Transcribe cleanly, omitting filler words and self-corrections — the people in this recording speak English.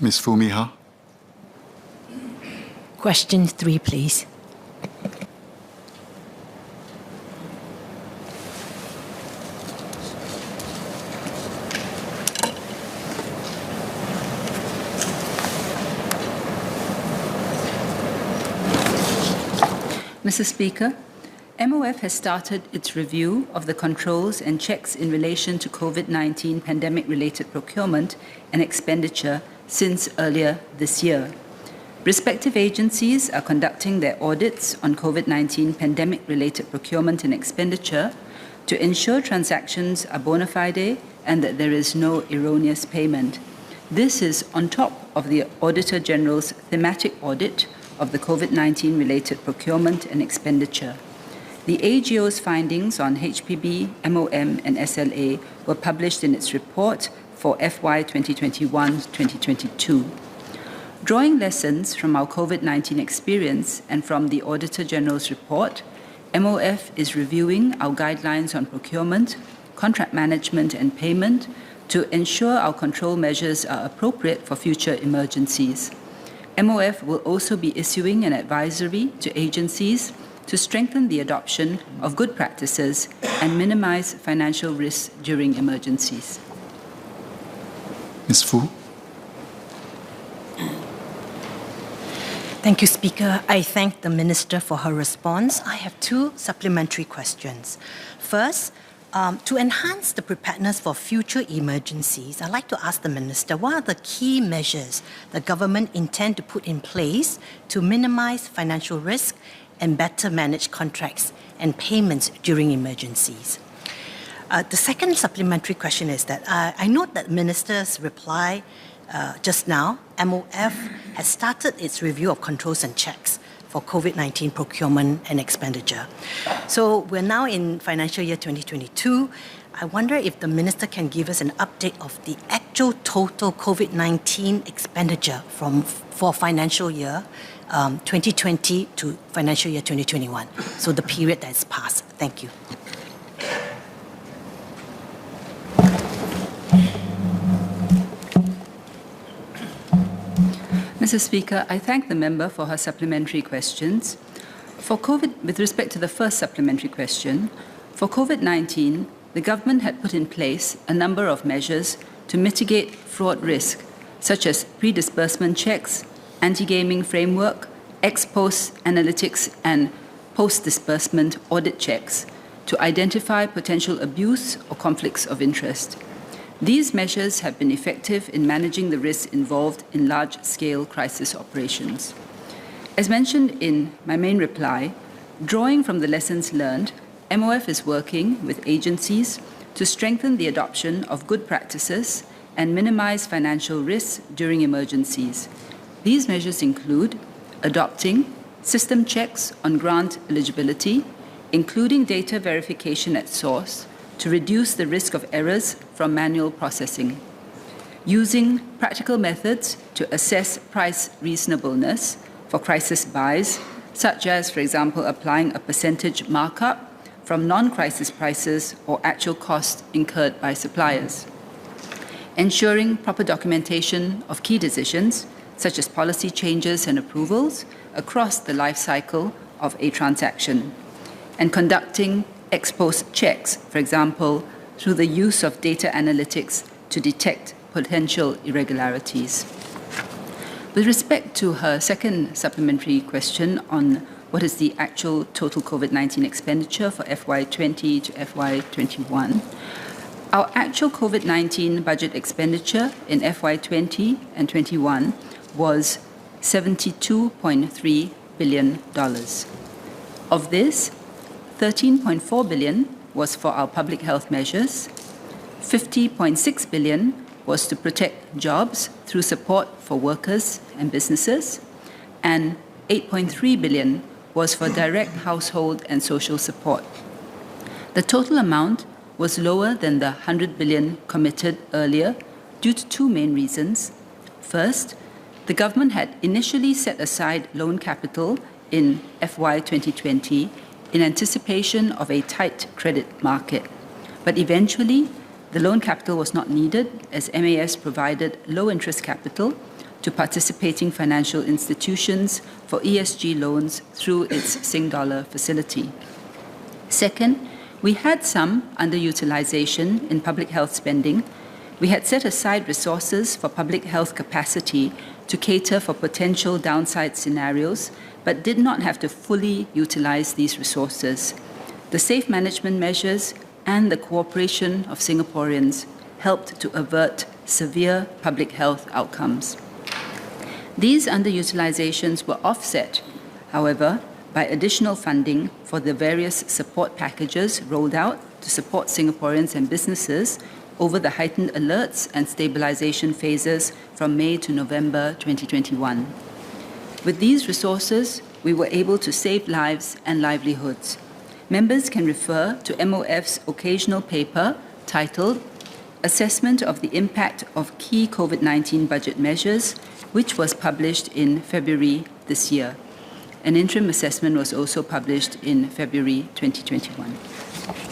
Ms. Fumiha. Question 3, please. Mr. Speaker, MOF has started its review of the controls and checks in relation to COVID-19 pandemic-related procurement and expenditure since earlier this year. Respective agencies are conducting their audits on COVID-19 pandemic-related procurement and expenditure to ensure transactions are bona fide and that there is no erroneous payment. This is on top of the Auditor General's thematic audit of the COVID-19 related procurement and expenditure. The AGO's findings on HPB, MOM, and SLA were published in its report for FY 2021-2022. Drawing lessons from our COVID-19 experience and from the Auditor General's report, MOF is reviewing our guidelines on procurement, contract management, and payment to ensure our control measures are appropriate for future emergencies. MOF will also be issuing an advisory to agencies to strengthen the adoption of good practices and minimize financial risks during emergencies. Ms. Fu. Thank you, Speaker. I thank the Minister for her response. I have 2 supplementary questions. First, to enhance the preparedness for future emergencies, I'd like to ask the Minister, what are the key measures the government intend to put in place to minimize financial risk and better manage contracts and payments during emergencies? The second supplementary question is that I note that the Minister's reply just now, MOF has started its review of controls and checks for COVID-19 procurement and expenditure. So we're now in financial year 2022. I wonder if the Minister can give us an update of the actual total COVID-19 expenditure for financial year 2020 to financial year 2021, so the period that's passed. Thank you. Mr. Speaker, I thank the member for her supplementary questions. With respect to the first supplementary question, for COVID-19, the government had put in place a number of measures to mitigate fraud risk, such as pre-disbursement checks, anti-gaming framework, ex-post analytics, and post-disbursement audit checks to identify potential abuse or conflicts of interest. These measures have been effective in managing the risks involved in large-scale crisis operations. As mentioned in my main reply, drawing from the lessons learned, MOF is working with agencies to strengthen the adoption of good practices and minimize financial risks during emergencies. These measures include adopting system checks on grant eligibility, including data verification at source, to reduce the risk of errors from manual processing, using practical methods to assess price reasonableness for crisis buys, such as, for example, applying a percentage markup from non-crisis prices or actual costs incurred by suppliers, ensuring proper documentation of key decisions, such as policy changes and approvals, across the life cycle of a transaction, and conducting ex-post checks, for example, through the use of data analytics to detect potential irregularities. With respect to her second supplementary question on what is the actual total COVID-19 expenditure for FY20 to FY21, our actual COVID-19 budget expenditure in FY20 and 21 was $72.3 billion. Of this, $13.4 billion was for our public health measures, $50.6 billion was to protect jobs through support for workers and businesses, and $8.3 billion was for direct household and social support. The total amount was lower than the $100 billion committed earlier due to 2 main reasons. First, the government had initially set aside loan capital in FY 2020 in anticipation of a tight credit market. But eventually, the loan capital was not needed as MAS provided low-interest capital to participating financial institutions for ESG loans through its SGD facility. Second, we had some underutilization in public health spending. We had set aside resources for public health capacity to cater for potential downside scenarios, but did not have to fully utilize these resources. The safe management measures and the cooperation of Singaporeans helped to avert severe public health outcomes. These underutilizations were offset, however, by additional funding for the various support packages rolled out to support Singaporeans and businesses over the heightened alerts and stabilization phases from May to November 2021. With these resources, we were able to save lives and livelihoods. Members can refer to MOF's occasional paper titled Assessment of the Impact of Key COVID-19 Budget Measures, which was published in February this year. An interim assessment was also published in February 2021.